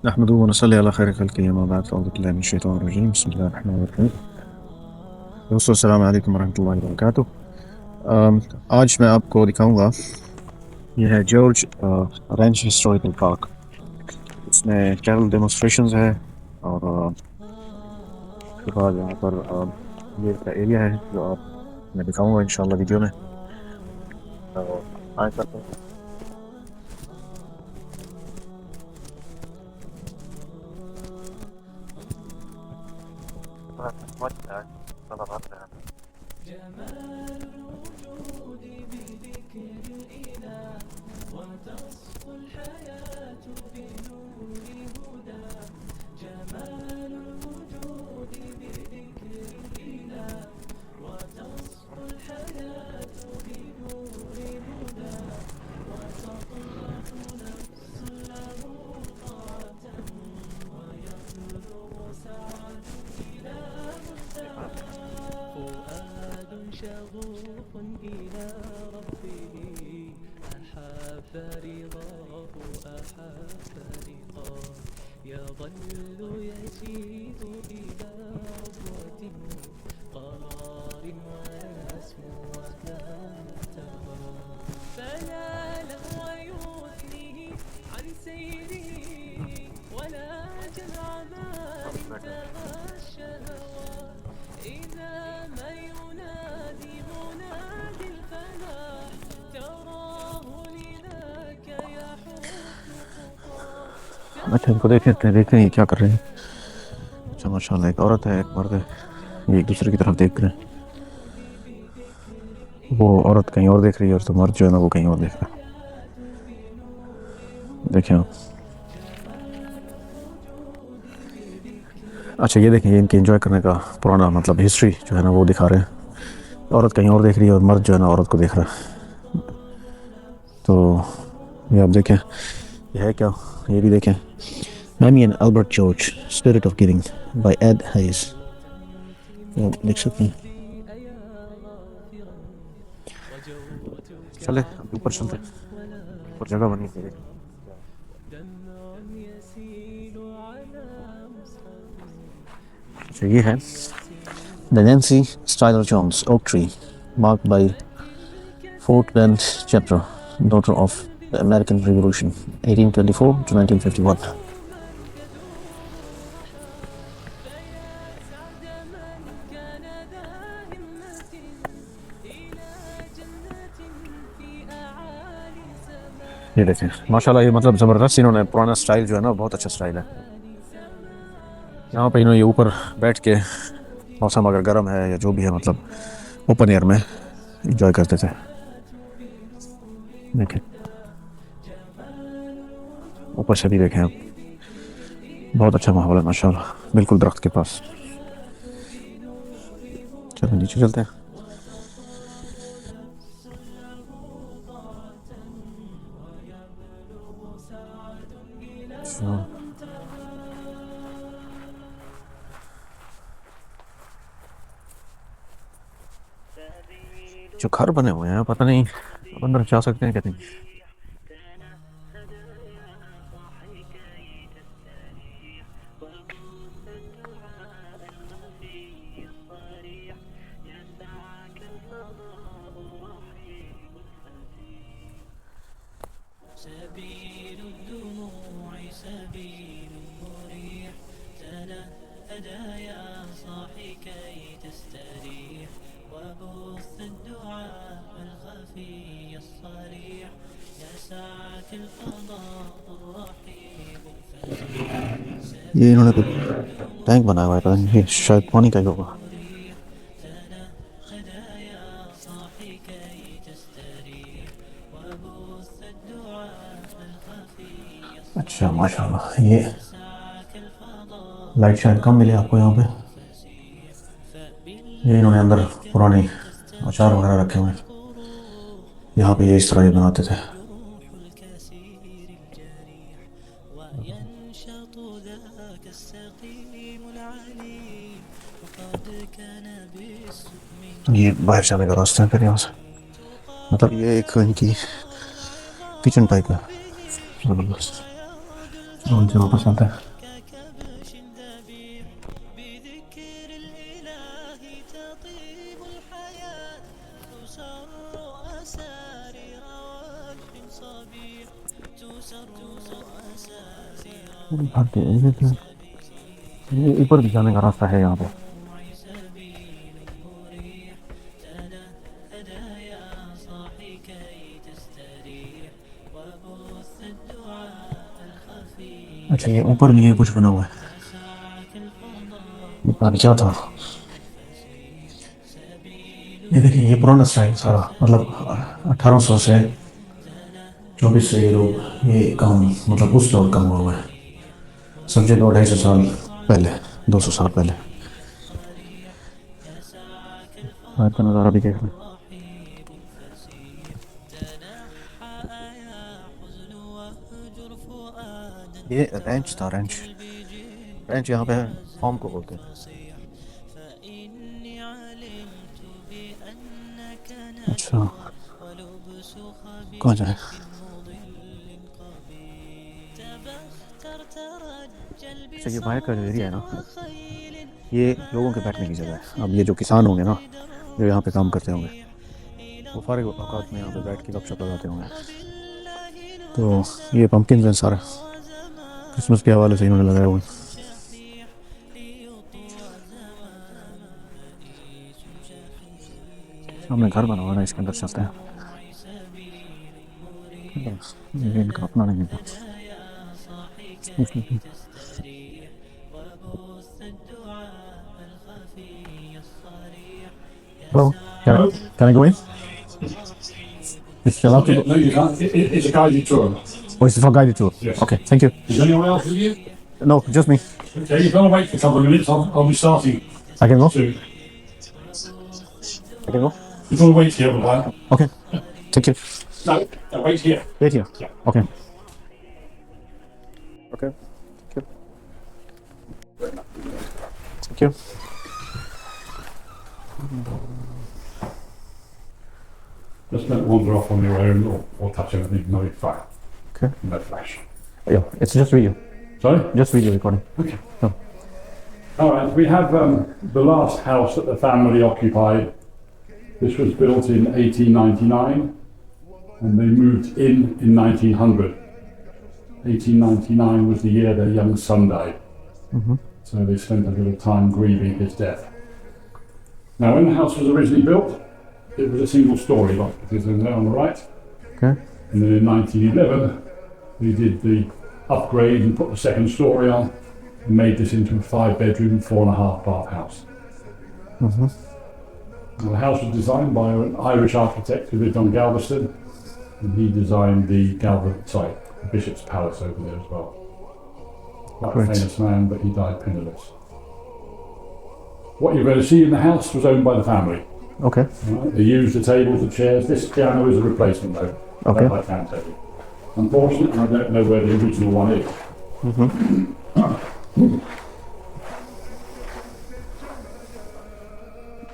نحمده ونصلي على خير خلقه أما بعد فأعوذ بالله من الشيطان الرجيم بسم الله الرحمن الرحيم दोस्तों अस्सलाम वालेकुम रहमतुल्लाहि व बरकातुहू। आज मैं आपको दिखाऊंगा, यह है जॉर्ज रेंच हिस्टोरिकल पार्क। इसमें कैरल डेमोन्स्ट्रेशंस है और उसके बाद यहाँ पर ये इसका एरिया है जो आप मैं दिखाऊंगा इंशाल्लाह वीडियो में। आए करते हैं। جمال الوجود بذكر الإله وتصفو الحياة بنور هدى. جمال الوجود بذكر الإله وتصفو الحياة بنور هدى. وتطلق نفس له طاعة ويبلغ سعد إلى منتهى. فؤاد شغوف إلى ربه أحاف رضاه أحاف رضاه. يظل يسير إلى ربوة قرار ويسمو ولا منتهى. فلا لهو يثنيه عن سيره ولا جمع مال انتهى الشهوات. إذا ما ينادي منادي الفلاح تراه لذاك يحث خطاه. अच्छा, इनको देखते हैं ये क्या कर रहे हैं। अच्छा माशाल्लाह, एक औरत है एक मर्द है, ये एक दूसरे की तरफ देख रहे हैं। वो औरत कहीं और देख रही है और तो मर्द जो है ना वो कहीं और देख रहा है। देखें आप। अच्छा ये देखें, ये इनके एंजॉय करने का पुराना मतलब हिस्ट्री जो है ना वो दिखा रहे हैं। औरत कहीं और देख रही है और मर्द जो है ना औरत को देख रहा है। तो ये आप देखें, ये है क्या, ये भी देखें। Mamie and Albert George spirit of giving by Ed Hays. ये आप देख सकते हैं। चले अब ऊपर चलते हैं, ऊपर जगह बनी है। अच्छा ये है the Nancy Styler Jones oak tree marked by Fort Bend Chapter Daughter of the American Revolution 1824 to 1951। ये देखें माशाल्लाह, ये मतलब ज़बरदस्त इन्होंने पुराना स्टाइल जो है ना बहुत अच्छा स्टाइल है। यहाँ पे इन्होंने ऊपर बैठ के मौसम अगर गर्म है या जो भी है मतलब ओपन एयर में इंजॉय करते थे। देखें ऊपर से भी देखें आप, बहुत अच्छा माहौल है माशाल्लाह, बिल्कुल दरख्त के पास। चलो नीचे चलते हैं। अच्छा, जो घर बने हुए हैं पता नहीं अब अंदर जा सकते हैं क्या नहीं। سبيل الدموع سبيل مريح تنهدى يا صاحي كي تستريح. وبث الدعاء الخفي الصريح يسعك الفضاء الرحيب الفسيح. ये इन्होंने कुछ टैंक बनाया हुआ है, पता नहीं ये शायद पानी का ही होगा। تنهدى يا صاحي كي تستريح. وبث الدعاء الخفي अच्छा माशाल्लाह, ये يسعك الفضاء लाइट शायद कम मिले आपको यहाँ पे। ये इन्होंने अंदर पुराने अचार वगैरह रखे हुए हैं, यहाँ पे ये इस तरह ये बनाते थे। روح الكثير الجريح وينشط ذاك السقيم العليم. وقد كان بالسكم ये बाहर जाने का रास्ता है फिर यहाँ से, मतलब ये एक इनकी किचन टाइप है। ज़बरदस्त। उनसे वापस आता है. ككبش ذبيح بذكر الإله تطيب الحياة تسر أسارير وجه صبيح تسر أسارير भाग के ये ऊपर भी जाने का रास्ता है यहाँ पे. سبيل مريح تنهد يا صاحي كي تستريح وبث الدعاء الخفي अच्छा ये ऊपर भी ये कुछ बना हुआ है. يسعك الفضاء ये पता नहीं क्या था. الفسيح سبيل ये देखिए ये पुराना स्टाइल सारा मतलब 1800 से 24 से ये लोग ये काम मतलब उस दौर का हुआ है. समझे 200-250 साल पहले 200 साल पहले. صريح يسعك बाहर का नज़ारा भी देख लें. الرحيب الفسيح تنحى يا حزن واهجر فؤادا ये रेंच था रेंच. قلبي جئت रेंच यहाँ पे फॉर्म को बोलते हैं. فصيح فإني علمت بأنك अच्छा نجم ولبس कहाँ जाए. خبيث مضل قبيح تبختر ترجل अच्छा ये बाहर का जो एरिया है ना بصوت وخيل ये लोगों के बैठने की जगह है. अब ये जो किसान होंगे ना जो यहाँ पे काम करते होंगे वो फारिग औकात में यहाँ पे बैठ के गपशप लगाते होंगे. तो ये पम्पकिन है सारा क्रिसमस के हवाले से इन्होंने लगाया हुआ है. شفيح ليطوى زمان بئيس شفيح हमने घर बना हुआ है इसके अंदर चलते हैं. سبيل مريح बस ये इनका अपना नहीं है. يا صاحي كي تستريح وبث الدعاء الخفي الصريح Hello, can I go in? It's allowed to go. No, you can't. It's a guided tour. Oh, it's for guided tour. Yes. Okay, thank you. Is anyone else with you? No, just me. Okay, you've got to wait for a couple of minutes. I'll be starting I can go. soon. I can go. You've got to wait here a while. Okay, thank you. No, wait here. Wait here. Yeah. Okay. Okay. Thank you. Thank you. Just don't wander off on your own or touch anything. No fire. Okay. No flash. Yeah, it's just video. Sorry? Just video recording. Okay. Oh. All right. We have the last house that the family occupied. This was built in 1899 and they moved in 1900. 1899 was the year their young son died. So they spent a little time grieving his death. Now, when the house was originally built, it was a single story, like it is in there on the right. Okay. And then in 1911, they did the upgrade and put the second story on and made this into a 5-bedroom, 4.5 bath house. Now, the house was designed by an Irish architect who lived on Galveston, and he designed the the Bishop's Palace over there as well. Quite Great. a famous man, but he died penniless. What you're going to see in the house was owned by the family. Okay. Right? They used the tables, the chairs. This piano is a replacement though. Okay. That I can tell you. Unfortunately, I don't know where the original one is.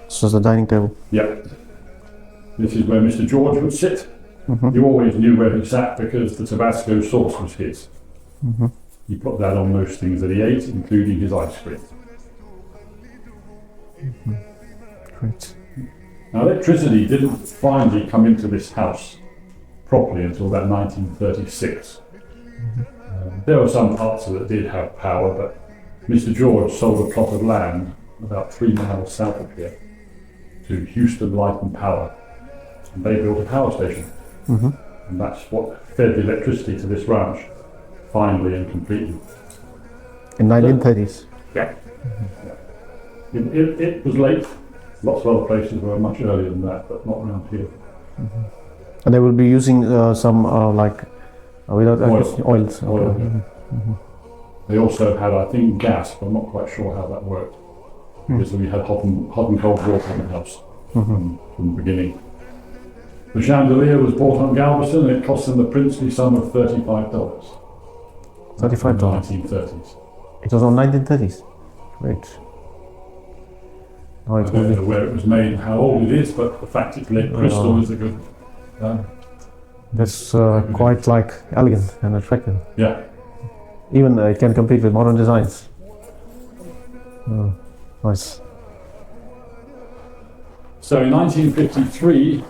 This is the dining table. Yep. This is where Mr. George would sit. You always knew where he sat because the Tabasco sauce was his. He put that on most things that he ate, including his ice cream. Great. Now, electricity didn't finally come into this house properly until about 1936. There were some parts of it that did have power, but Mr. George sold a plot of land about 3 miles south of here to Houston Light and Power, and they built a power station. And that's what fed the electricity to this ranch, finally and completely. In 1930s. Yeah. It was late. Lots of other places were much earlier than that, but not around here. And they will be using some without Oil. oils. Oil, Okay. yeah. They also had, I think, gas, but I'm not quite sure how that worked. Because we had hot and cold water in the house from the beginning. The chandelier was bought on Galveston and it cost them the princely sum of $35. $35. In the 1930s. It was on 1930s. Great. Oh, I it will don't be. know where it was made and how old it is, but the fact it's lead crystal is a good. That's quite like elegant and attractive. Yeah. Even it can compete with modern designs. Oh, nice. So in 1953,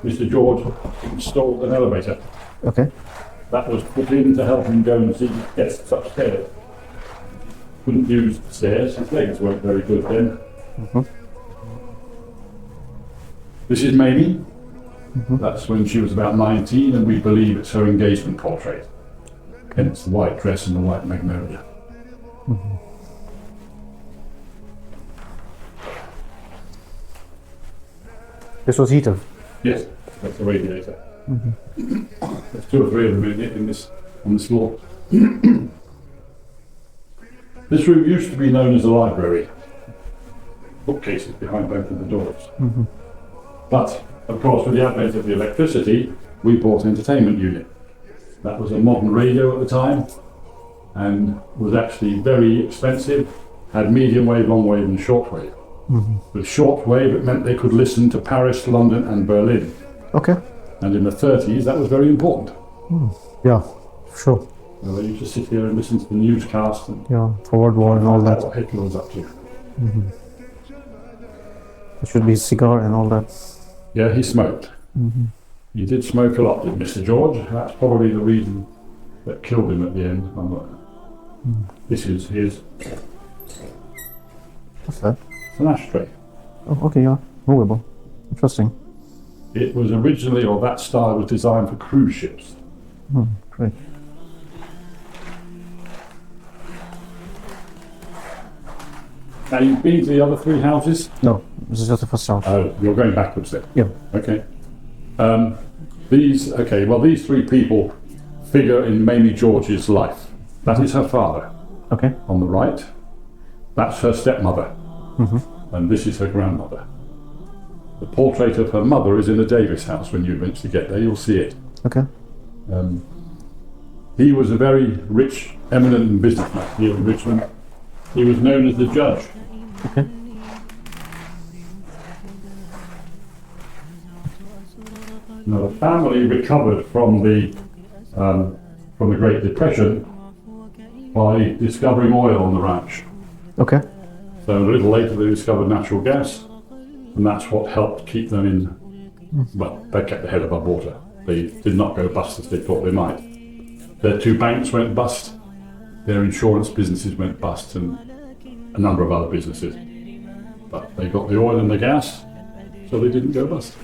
Mr. George installed an elevator. Okay. That was put in to help him go and see guests upstairs. Couldn't use the stairs, his legs weren't very good then. This is Mamie. That's when she was about 19, and we believe it's her engagement portrait. Hence the white dress and the white magnolia. This was heated. Yes, that's the radiator. There's 2 or 3 of them in this, on this floor. This room used to be known as the library. Bookcases behind both of the doors. But, of course, with the advent of the electricity, we bought an entertainment unit. That was a modern radio at the time, and was actually very expensive, had medium wave, long wave and short wave. With short wave, it meant they could listen to Paris, London and Berlin. Okay. And in the 30s, that was very important. Yeah, sure. So they used to sit here and listen to the newscast and Yeah, for World War and all that. what Hitler was up to. It should be cigar and all that. Yeah, he smoked. He did smoke a lot, did Mr. George. That's probably the reason that killed him at the end. This is his. What's that? It's an ashtray. Oh, okay, yeah. Movable. Interesting. It was originally, or that style was designed for cruise ships. Great. Now, you've been to the other 3 houses? No, this is just the first house. Oh, you're going backwards then? Yeah. Okay. These 3 people figure in Mamie George's life. That is her father Okay. on the right. That's her stepmother. And this is her grandmother. The portrait of her mother is in the Davis house. When you eventually get there, you'll see it. Okay. He was a very rich, eminent businessman here in Richmond. He was known as the judge. Okay. Now, the family recovered from the Great Depression by discovering oil on the ranch. Okay. So a little later they discovered natural gas, and that's what helped keep them in, well, they kept their head above water. They did not go bust as they thought they might. Their 2 banks went bust, their insurance businesses went bust, and a number of other businesses. But they got the oil and the gas, so they didn't go bust.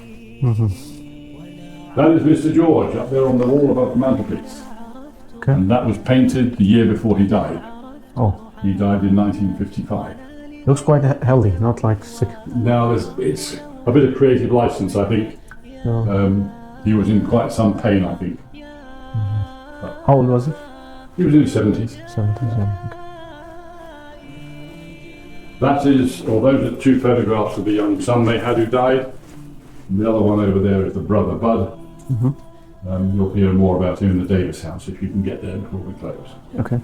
That is Mr. George up there on the wall above the mantelpiece. Okay. And that was painted the year before he died. Oh, He died in 1955. looks quite healthy, not like sick. Now, it's a bit of creative license, I think. No. He was in quite some pain, I think. How old was he? He was in his 70s. 70s, yeah. Okay. That is, or those are 2 photographs of the young son they had who died. And the other one over there is the brother, Bud. You'll hear more about him in the Davis house if you can get there before we close. Okay.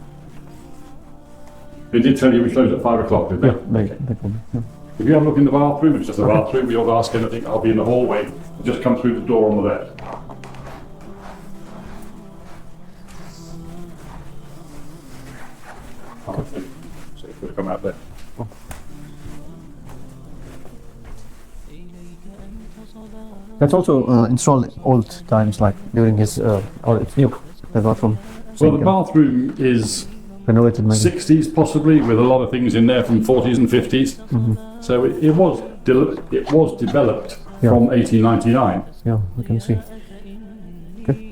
They did tell you we closed at 5 o'clock, did they? Yeah, they told me. Yeah. If you have a look in the bathroom, it's just a bathroom. We all ask anything, I'll be in the hallway. Just come through the door on the left. So you could have come out there. That's also installed old times, like during his, or it's new, the bathroom. Well, the bathroom is Renovated maybe. 60s possibly, with a lot of things in there from 40s and 50s. So it was developed Yeah. from 1899. Yeah, we can see. Okay.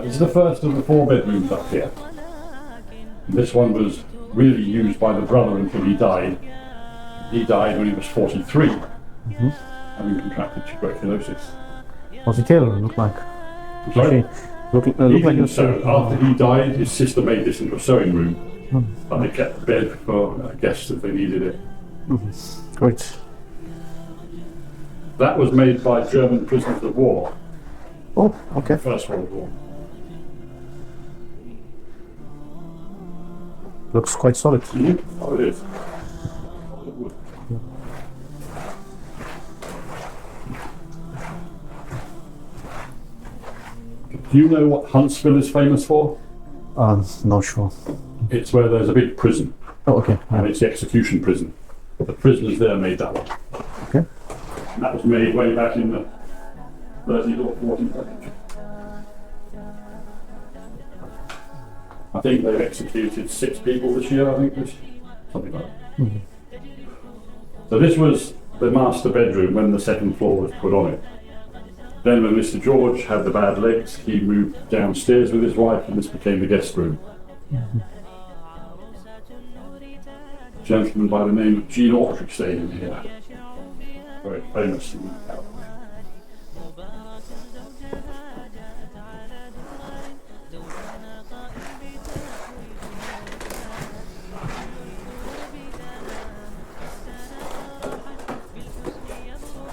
This is the first of the 4 bedrooms up here. This one was really used by the brother until he died. He died when he was 43, having contracted tuberculosis. Was he tailor? Looked like. Sorry? Looked He like he didn't was. sew. After he died, his sister made this into a sewing room, but they kept the bed for guests if they needed it. Great. That was made by German prisoners of war, Oh, okay. First World War. Looks quite solid. Oh, it is. Solid wood. Do you know what Huntsville is famous for? Not sure. It's where there's a big prison, Oh, okay. and it's the execution prison. The prisoners there made that one. Okay. And that was made way back in the 30s or 40s, I think. I think they've executed 6 people this year, I think, something like that. So this was the master bedroom when the second floor was put on it. Then when Mr. George had the bad legs, he moved downstairs with his wife and this became the guest room. A gentleman by the name of Gene Autry stayed in here. Very famous.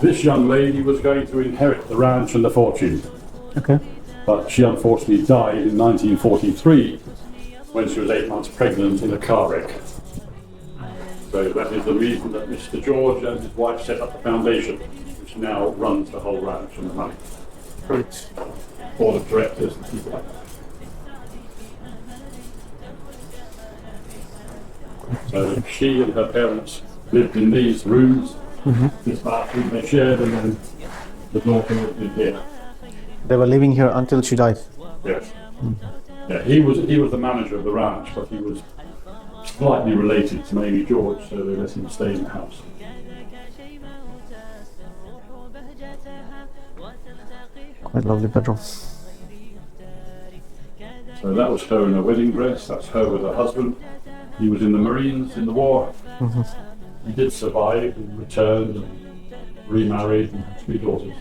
This young lady was going to inherit the ranch and the fortune, Okay. but she unfortunately died in 1943 when she was 8 months pregnant in a car wreck. So that is the reason that Mr. George and his wife set up the foundation, which now runs the whole ranch and the money. Great. Board of directors and people like that. So she and her parents lived in these rooms, this bathroom they shared, and then the daughter lived in here. They were living here until she died. Yes. Yeah, he was the manager of the ranch, but he was slightly related to Amy George, so they let him stay in the house. Quite lovely bedroom. So that was her in her wedding dress, that's her with her husband. He was in the Marines in the war. He did survive and returned and remarried and had 3 daughters.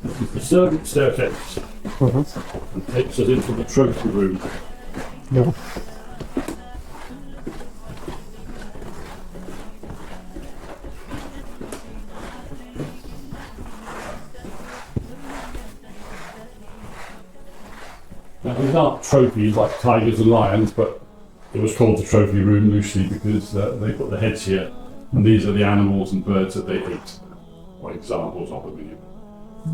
This is the servant staircase and takes us into the trophy room. Yeah. Now, these aren't trophies like tigers and lions, but it was called the trophy room loosely because they put the heads here, and these are the animals and birds that they ate, or examples of them.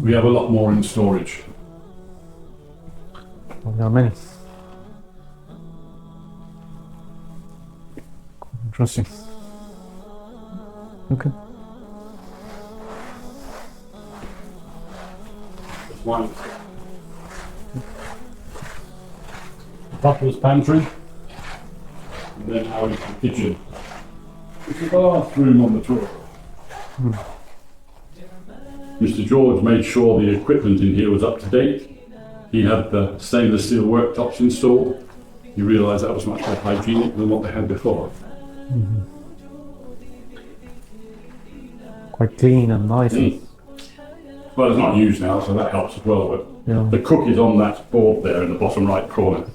We have a lot more in storage. Well, there are many. Interesting. Okay. There's one. Butler's pantry, and then out into the kitchen. This is the bathroom on the tour. Mr. George made sure the equipment in here was up to date. He had the stainless steel worktops installed. He realised that was much more hygienic than what they had before. Quite clean and nice. Well, it's not used now, so that helps as well. But Yeah. the cook is on that board there in the bottom right corner.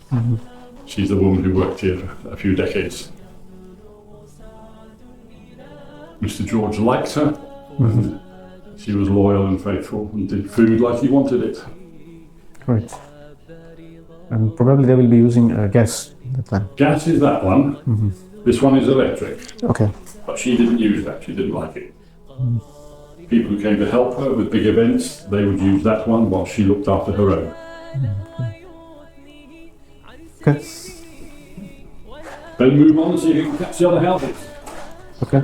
She's the woman who worked here for a few decades. Mr. George liked her. She was loyal and faithful and did food like he wanted it. Great. And probably they will be using gas that time. Gas is that one. This one is electric. Okay. But she didn't use that, she didn't like it. People who came to help her with big events, they would use that one while she looked after her own. Okay. Then move on so you can catch the other houses. Okay.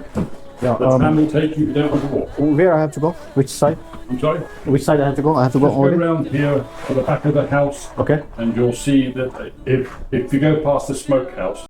Yeah. The tram will take you down the walk. Where I have to go? Which side? I'm sorry? Which side I have to go? I have to go Just go all the around here to the back of the house Okay. and you'll see that if you go past the smokehouse,